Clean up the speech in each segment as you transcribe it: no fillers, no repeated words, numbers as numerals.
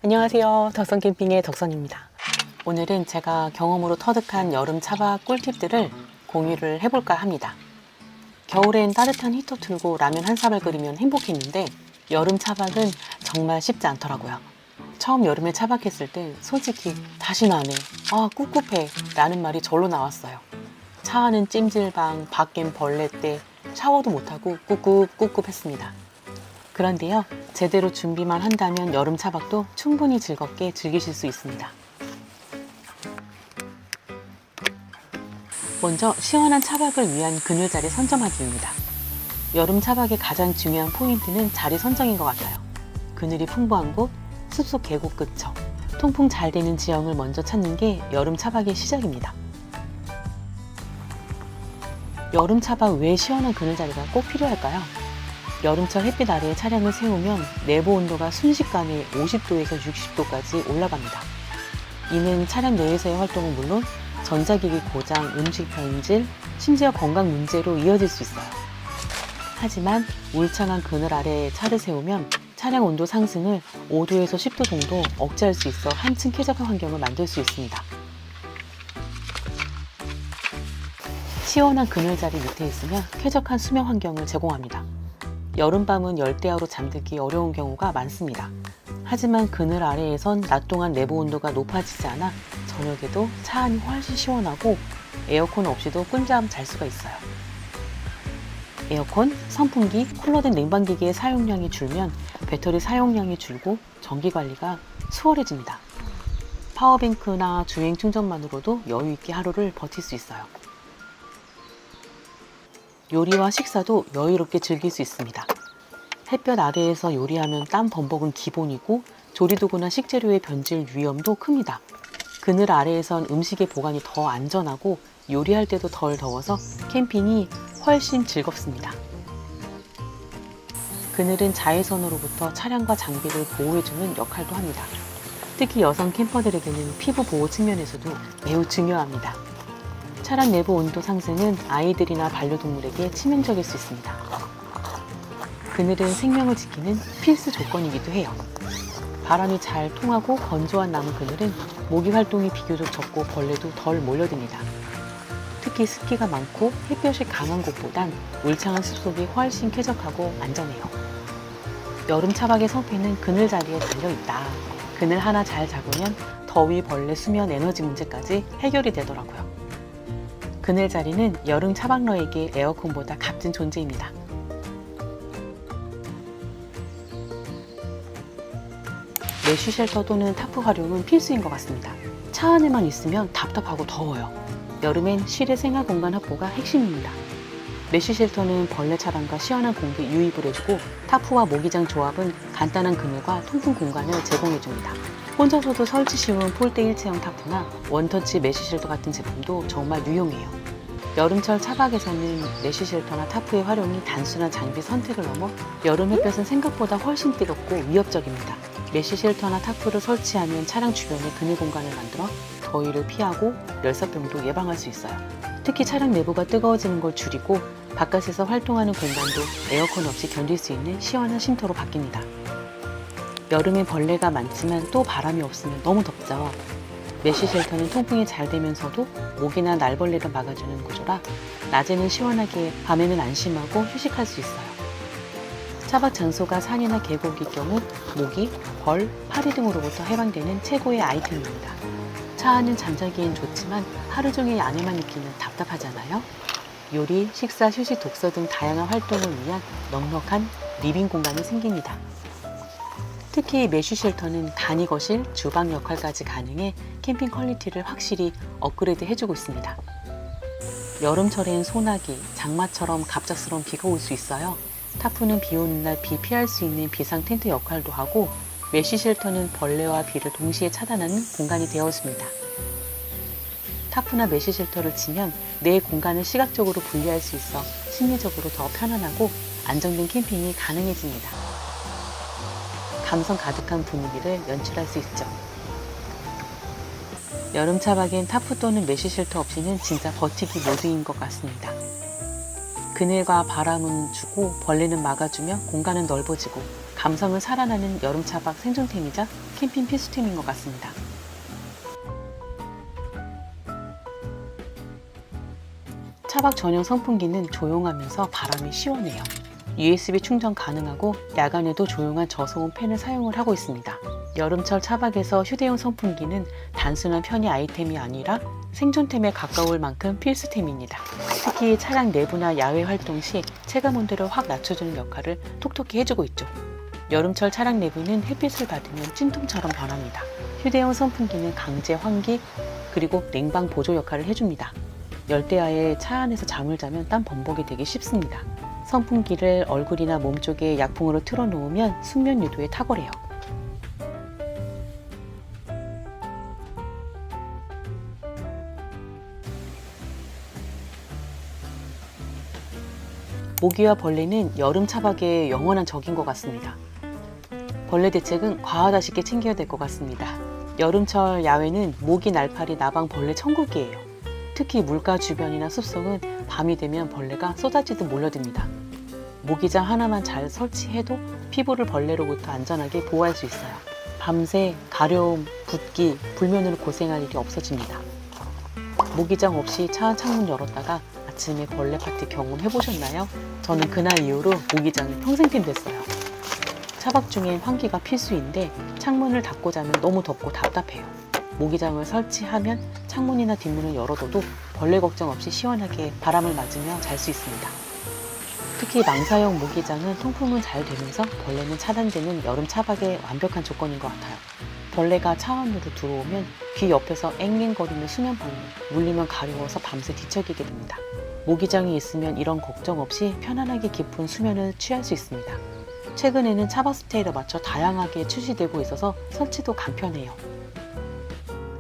안녕하세요. 덕선캠핑의 덕선입니다. 오늘은 제가 경험으로 터득한 여름 차박 꿀팁들을 공유를 해볼까 합니다. 겨울엔 따뜻한 히터 틀고 라면 한 사발 끓이면 행복했는데 여름 차박은 정말 쉽지 않더라고요. 처음 여름에 차박했을 때 솔직히 다시 나네, 꿉꿉해 라는 말이 절로 나왔어요. 차 안은 찜질방, 밖엔 벌레떼, 샤워도 못하고 꿉꿉했습니다. 그런데요, 제대로 준비만 한다면 여름 차박도 충분히 즐겁게 즐기실 수 있습니다. 먼저 시원한 차박을 위한 그늘 자리 선점하기입니다. 여름 차박의 가장 중요한 포인트는 자리 선정인 것 같아요. 그늘이 풍부한 곳, 숲속 계곡 근처, 통풍 잘 되는 지형을 먼저 찾는 게 여름 차박의 시작입니다. 여름 차박 왜 시원한 그늘 자리가 꼭 필요할까요? 여름철 햇빛 아래에 차량을 세우면 내부 온도가 순식간에 50도에서 60도까지 올라갑니다. 이는 차량 내에서의 활동은 물론 전자기기 고장, 음식 변질, 심지어 건강 문제로 이어질 수 있어요. 하지만 울창한 그늘 아래에 차를 세우면 차량 온도 상승을 5도에서 10도 정도 억제할 수 있어 한층 쾌적한 환경을 만들 수 있습니다. 시원한 그늘 자리 밑에 있으면 쾌적한 수면 환경을 제공합니다. 여름밤은 열대야로 잠들기 어려운 경우가 많습니다. 하지만 그늘 아래에선 낮 동안 내부 온도가 높아지지 않아 저녁에도 차 안이 훨씬 시원하고 에어컨 없이도 꿀잠 잘 수가 있어요. 에어컨, 선풍기, 쿨러등 냉방기기의 사용량이 줄면 배터리 사용량이 줄고 전기 관리가 수월해집니다. 파워뱅크나 주행 충전만으로도 여유 있게 하루를 버틸 수 있어요. 요리와 식사도 여유롭게 즐길 수 있습니다. 햇볕 아래에서 요리하면 땀 범벅은 기본이고 조리도구나 식재료의 변질 위험도 큽니다. 그늘 아래에선 음식의 보관이 더 안전하고 요리할 때도 덜 더워서 캠핑이 훨씬 즐겁습니다. 그늘은 자외선으로부터 차량과 장비를 보호해주는 역할도 합니다. 특히 여성 캠퍼들에게는 피부 보호 측면에서도 매우 중요합니다. 차량 내부 온도 상승은 아이들이나 반려동물에게 치명적일 수 있습니다. 그늘은 생명을 지키는 필수 조건이기도 해요. 바람이 잘 통하고 건조한 나무 그늘은 모기 활동이 비교적 적고 벌레도 덜 몰려듭니다. 특히 습기가 많고 햇볕이 강한 곳보단 울창한 숲속이 훨씬 쾌적하고 안전해요. 여름 차박의 성패는 그늘 자리에 달려있다. 그늘 하나 잘 잡으면 더위, 벌레, 수면, 에너지 문제까지 해결이 되더라고요. 그늘 자리는 여름 차박러에게 에어컨보다 값진 존재입니다. 메쉬 쉘터 또는 타프 활용은 필수인 것 같습니다. 차 안에만 있으면 답답하고 더워요. 여름엔 실외 생활 공간 확보가 핵심입니다. 메쉬 쉘터는 벌레 차단과 시원한 공기 유입을 해주고 타프와 모기장 조합은 간단한 그늘과 통풍 공간을 제공해줍니다. 혼자서도 설치 쉬운 폴대 일체형 타프나 원터치 메쉬 쉘터 같은 제품도 정말 유용해요. 여름철 차박에서는 메쉬 쉘터나 타프의 활용이 단순한 장비 선택을 넘어 여름 햇볕은 생각보다 훨씬 뜨겁고 위협적입니다. 메쉬 쉘터나 타프를 설치하면 차량 주변에 그늘 공간을 만들어 더위를 피하고 열사병도 예방할 수 있어요. 특히 차량 내부가 뜨거워지는 걸 줄이고 바깥에서 활동하는 공간도 에어컨 없이 견딜 수 있는 시원한 쉼터로 바뀝니다. 여름엔 벌레가 많지만 또 바람이 없으면 너무 덥죠. 메쉬 쉘터는 통풍이 잘 되면서도 모기나 날벌레를 막아주는 구조라 낮에는 시원하게 밤에는 안심하고 휴식할 수 있어요. 차박 장소가 산이나 계곡일 경우 모기, 벌, 파리 등으로부터 해방되는 최고의 아이템입니다. 차 안은 잠자기엔 좋지만 하루 종일 안에만 있기는 답답하잖아요. 요리, 식사, 휴식, 독서 등 다양한 활동을 위한 넉넉한 리빙 공간이 생깁니다. 특히 메쉬 쉘터는 간이 거실, 주방 역할까지 가능해 캠핑 퀄리티를 확실히 업그레이드 해주고 있습니다. 여름철엔 소나기, 장마처럼 갑작스러운 비가 올 수 있어요. 타프는 비 오는 날 비 피할 수 있는 비상 텐트 역할도 하고 메쉬 쉘터는 벌레와 비를 동시에 차단하는 공간이 되어줍니다. 타프나 메쉬 쉘터를 치면 내 공간을 시각적으로 분리할 수 있어 심리적으로 더 편안하고 안정된 캠핑이 가능해집니다. 감성 가득한 분위기를 연출할 수 있죠. 여름 차박엔 타프 또는 메쉬 쉘터 없이는 진짜 버티기 모드인 것 같습니다. 그늘과 바람은 주고 벌레는 막아주며 공간은 넓어지고 감성을 살아나는 여름 차박 생존템이자 캠핑 필수템인 것 같습니다. 차박 전용 선풍기는 조용하면서 바람이 시원해요. USB 충전 가능하고 야간에도 조용한 저소음 팬을 사용을 하고 있습니다. 여름철 차박에서 휴대용 선풍기는 단순한 편의 아이템이 아니라 생존템에 가까울 만큼 필수템입니다. 특히 차량 내부나 야외 활동 시 체감 온도를 확 낮춰주는 역할을 톡톡히 해주고 있죠. 여름철 차량 내부는 햇빛을 받으면 찜통처럼 변합니다. 휴대용 선풍기는 강제 환기 그리고 냉방 보조 역할을 해줍니다. 열대야에 차 안에서 잠을 자면 땀 범벅이 되기 쉽습니다. 선풍기를 얼굴이나 몸쪽에 약풍으로 틀어놓으면 숙면 유도에 탁월해요. 모기와 벌레는 여름 차박의 영원한 적인 것 같습니다. 벌레 대책은 과하다 싶게 챙겨야 될 것 같습니다. 여름철 야외는 모기, 날파리, 나방, 벌레 천국이에요. 특히 물가 주변이나 숲속은 밤이 되면 벌레가 쏟아지듯 몰려듭니다. 모기장 하나만 잘 설치해도 피부를 벌레로부터 안전하게 보호할 수 있어요. 밤새 가려움, 붓기, 불면으로 고생할 일이 없어집니다. 모기장 없이 차 창문 열었다가 아침에 벌레 파티 경험해보셨나요? 저는 그날 이후로 모기장이 평생팀 됐어요. 차박 중엔 환기가 필수인데 창문을 닫고 자면 너무 덥고 답답해요. 모기장을 설치하면 창문이나 뒷문을 열어둬도 벌레 걱정 없이 시원하게 바람을 맞으며 잘 수 있습니다. 특히 망사형 모기장은 통풍은 잘 되면서 벌레는 차단되는 여름 차박의 완벽한 조건인 것 같아요. 벌레가 차 안으로 들어오면 귀 옆에서 앵앵거리는 수면방울, 물리면 가려워서 밤새 뒤척이게 됩니다. 모기장이 있으면 이런 걱정 없이 편안하게 깊은 수면을 취할 수 있습니다. 최근에는 차박 스타일에 맞춰 다양하게 출시되고 있어서 설치도 간편해요.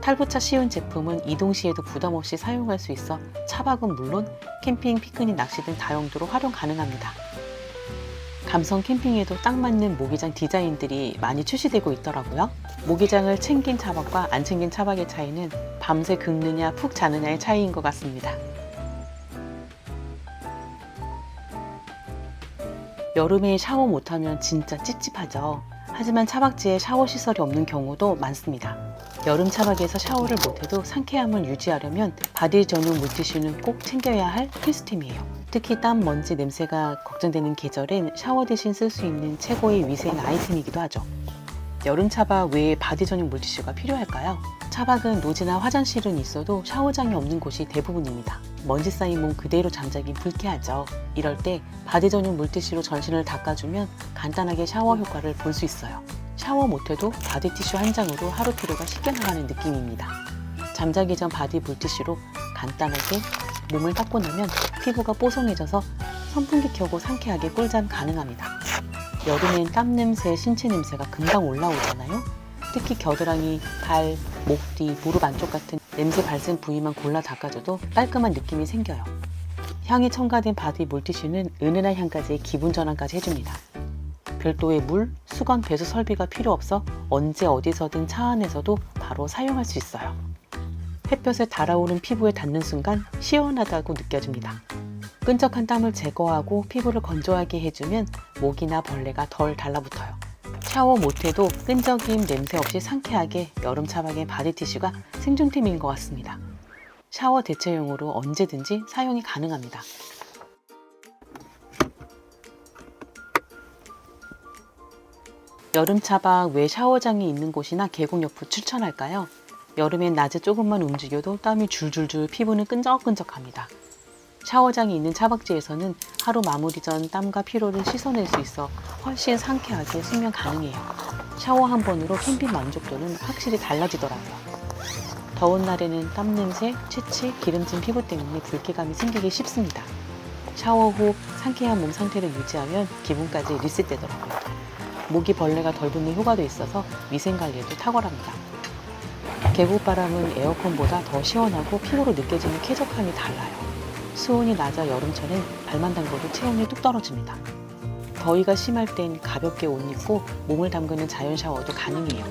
탈부착 쉬운 제품은 이동 시에도 부담 없이 사용할 수 있어 차박은 물론 캠핑, 피크닉, 낚시 등 다용도로 활용 가능합니다. 감성 캠핑에도 딱 맞는 모기장 디자인들이 많이 출시되고 있더라고요. 모기장을 챙긴 차박과 안 챙긴 차박의 차이는 밤새 긁느냐 푹 자느냐의 차이인 것 같습니다. 여름에 샤워 못하면 진짜 찝찝하죠. 하지만 차박지에 샤워 시설이 없는 경우도 많습니다. 여름 차박에서 샤워를 못해도 상쾌함을 유지하려면 바디 전용 물티슈는 꼭 챙겨야 할 필수템이에요. 특히 땀, 먼지, 냄새가 걱정되는 계절엔 샤워 대신 쓸 수 있는 최고의 위생 아이템이기도 하죠. 여름 차박 왜 바디 전용 물티슈가 필요할까요? 차박은 노지나 화장실은 있어도 샤워장이 없는 곳이 대부분입니다. 먼지 쌓인 몸 그대로 잠자긴 불쾌하죠. 이럴 때 바디 전용 물티슈로 전신을 닦아주면 간단하게 샤워 효과를 볼 수 있어요. 샤워 못해도 바디 티슈 한 장으로 하루 피로가 쉽게 나가는 느낌입니다. 잠자기 전 바디 물티슈로 간단하게 몸을 닦고 나면 피부가 뽀송해져서 선풍기 켜고 상쾌하게 꿀잠 가능합니다. 여름엔 땀 냄새, 신체 냄새가 금방 올라오잖아요. 특히 겨드랑이, 발, 목 뒤, 무릎 안쪽 같은 냄새 발생 부위만 골라 닦아줘도 깔끔한 느낌이 생겨요. 향이 첨가된 바디 물티슈는 은은한 향까지 기분 전환까지 해줍니다. 별도의 물, 수건, 배수 설비가 필요 없어 언제 어디서든 차 안에서도 바로 사용할 수 있어요. 햇볕에 달아오른 피부에 닿는 순간 시원하다고 느껴집니다. 끈적한 땀을 제거하고 피부를 건조하게 해주면 모기나 벌레가 덜 달라붙어요. 샤워 못해도 끈적임, 냄새 없이 상쾌하게 여름 차박의 바디 티슈가 생존템인 것 같습니다. 샤워 대체용으로 언제든지 사용이 가능합니다. 여름 차박 왜 샤워장이 있는 곳이나 계곡 옆을 추천할까요? 여름엔 낮에 조금만 움직여도 땀이 줄줄줄 피부는 끈적끈적합니다. 샤워장이 있는 차박지에서는 하루 마무리 전 땀과 피로를 씻어낼 수 있어 훨씬 상쾌하게 숙면 가능해요. 샤워 한 번으로 캠핑 만족도는 확실히 달라지더라고요. 더운 날에는 땀 냄새, 취취, 기름진 피부 때문에 불쾌감이 생기기 쉽습니다. 샤워 후 상쾌한 몸 상태를 유지하면 기분까지 리셋되더라고요. 모기, 벌레가 덜 붙는 효과도 있어서 위생관리에도 탁월합니다. 계곡바람은 에어컨보다 더 시원하고 피부로 느껴지는 쾌적함이 달라요. 수온이 낮아 여름철엔 발만 담궈도 체온이 뚝 떨어집니다. 더위가 심할 땐 가볍게 옷 입고 몸을 담그는 자연 샤워도 가능해요.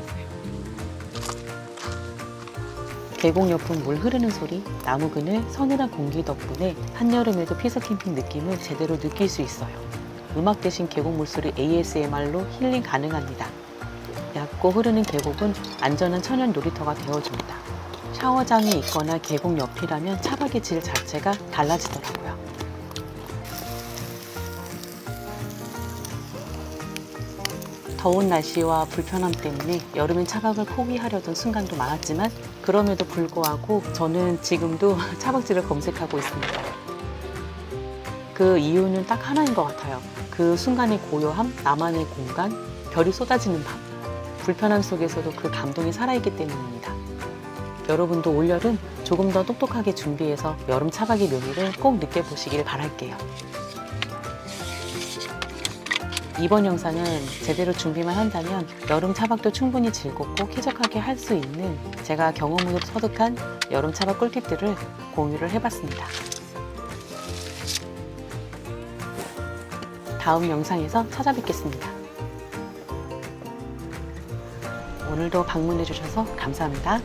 계곡 옆은 물 흐르는 소리, 나무 그늘, 서늘한 공기 덕분에 한여름에도 피서 캠핑 느낌을 제대로 느낄 수 있어요. 음악 대신 계곡 물소리 ASMR로 힐링 가능합니다. 얕고 흐르는 계곡은 안전한 천연 놀이터가 되어줍니다. 샤워장이 있거나 계곡 옆이라면 차박의 질 자체가 달라지더라고요. 더운 날씨와 불편함 때문에 여름엔 차박을 포기하려던 순간도 많았지만 그럼에도 불구하고 저는 지금도 차박지를 검색하고 있습니다. 그 이유는 딱 하나인 것 같아요. 그 순간의 고요함, 나만의 공간, 별이 쏟아지는 밤. 불편함 속에서도 그 감동이 살아있기 때문입니다. 여러분도 올여름 조금 더 똑똑하게 준비해서 여름 차박의 묘미를 꼭 느껴보시길 바랄게요. 이번 영상은 제대로 준비만 한다면 여름 차박도 충분히 즐겁고 쾌적하게 할 수 있는 제가 경험으로 터득한 여름 차박 꿀팁들을 공유를 해봤습니다. 다음 영상에서 찾아뵙겠습니다. 오늘도 방문해주셔서 감사합니다.